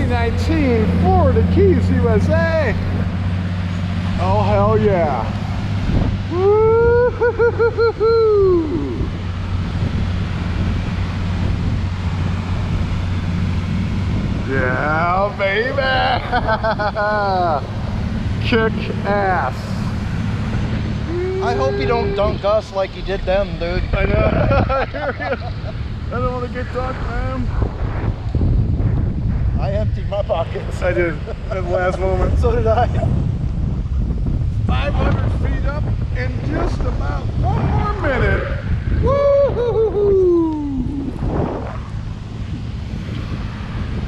2019 Florida Keys, USA. Oh, hell yeah. Woo-hoo-hoo-hoo-hoo. Yeah, baby. Kick ass. I hope you don't dunk us like you did them, dude. I know. I hear you. I don't want to get dunked, man. I emptied my pockets. I did at the last moment. So did I. 500 feet up in just about 1 more minute. Woo-hoo-hoo-hoo.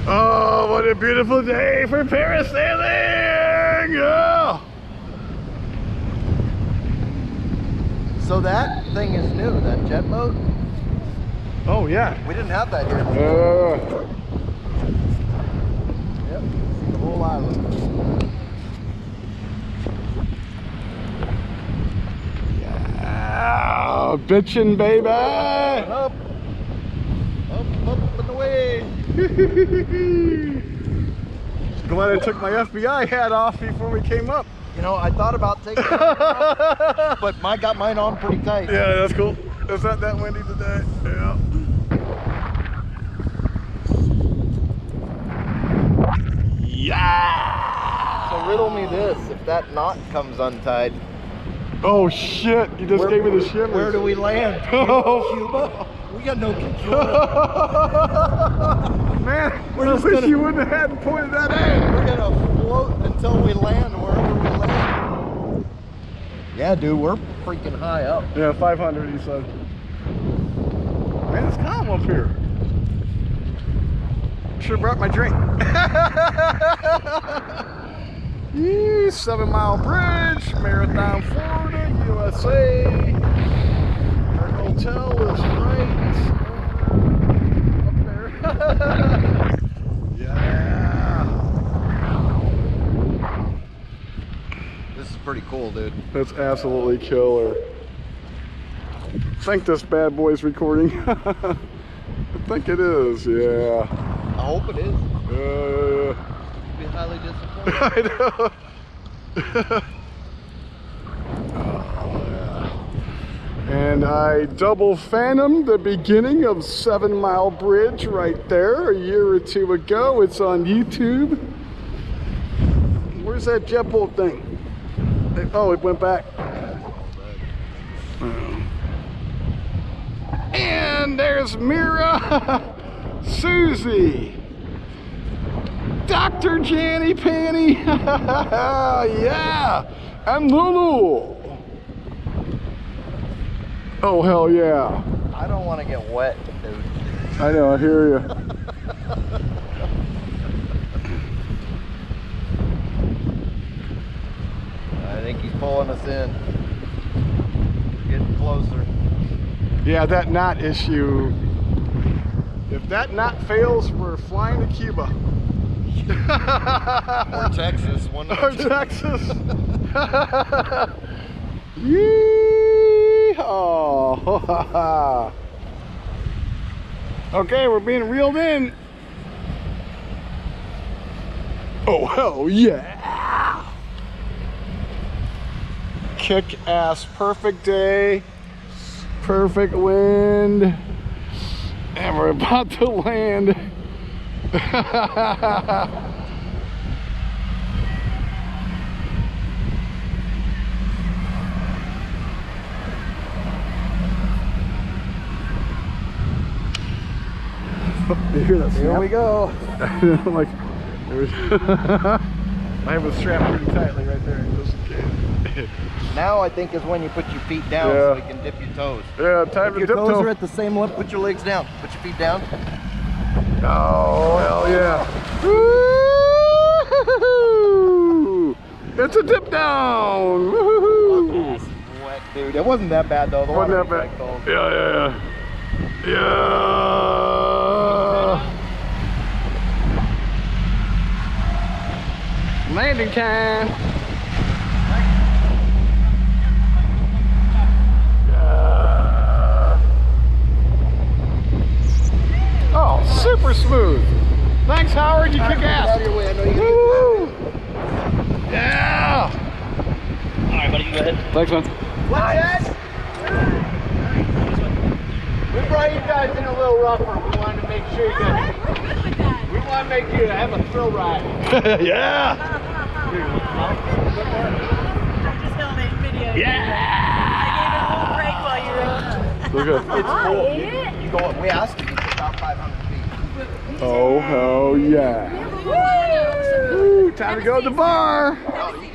Oh, what a beautiful day for parasailing! Oh. So that thing is new, that jet boat? Oh, yeah. We didn't have that here. Yep, the whole island. Yeah, bitchin', baby! Up and away. Glad I took my FBI hat off before we came up. You know, I thought about taking it off, but I got mine on pretty tight. Yeah, that's cool. It's not that windy today. Yeah. Yeah! So riddle me this, if that knot comes untied, Oh shit, you just gave me the shivers. where do we land? Oh. Cuba? We got no control. Man, We're I just wish gonna- you wouldn't have had pointed that out. We're gonna float until we land wherever we land. Yeah, dude, we're freaking high up. Yeah, 500 he said. Man, it's calm up here. Should have brought my drink. 7 Mile Bridge, Marathon, Florida, USA. Our hotel is right up there. Yeah. This is pretty cool, dude. That's absolutely killer. I think this bad boy's recording. I think it is, yeah. I hope it is. Be highly disappointed. I know. Oh, yeah. And I double phantomed the beginning of 7 Mile Bridge right there a year or 2 ago. It's on YouTube. Where's that jet boat thing? Oh, it went back. And there's Mira, Susie, Dr. Janny Panny, yeah, and Lulu. Oh, hell yeah. I don't want to get wet, dude. I know, I hear you. I think he's pulling us in. Getting closer. Yeah, that knot issue. If that knot fails, we're flying to Cuba. Or Texas. One of Or the two. Texas. Yeehaw. Okay, we're being reeled in. Oh, hell yeah. Kick ass, perfect day, perfect wind, and we're about to land. You hear that snap? Here we go. Like, I have it strapped pretty tightly right there, just in case. Now I think is when you put your feet down so you can dip your toes. Yeah, time If to your dip toes toe. are at the same level, put your legs down. Put your feet down. Oh, hell yeah. Woo-hoo-hoo. It's a dip down. Woo-hoo-hoo. Wet, dude. It wasn't that bad though. The Wasn't water that was bad? quite cold. Yeah. Landing time. Yeah. Oh, super smooth. Thanks, Howard. You kick ass. Out of your way. I know you Woo! Yeah. All right, buddy, you go ahead. Thanks, man. What's that? We brought you guys in a little rougher. We wanted to make sure you guys. We're good with that. We want to make you have a thrill ride. Yeah. I just held a video. Yeah. I gave it a little break while you were. Look at. You go. We asked you to get about 500 feet. Oh, hell yeah. Woo! Time to go to the bar. Oh, you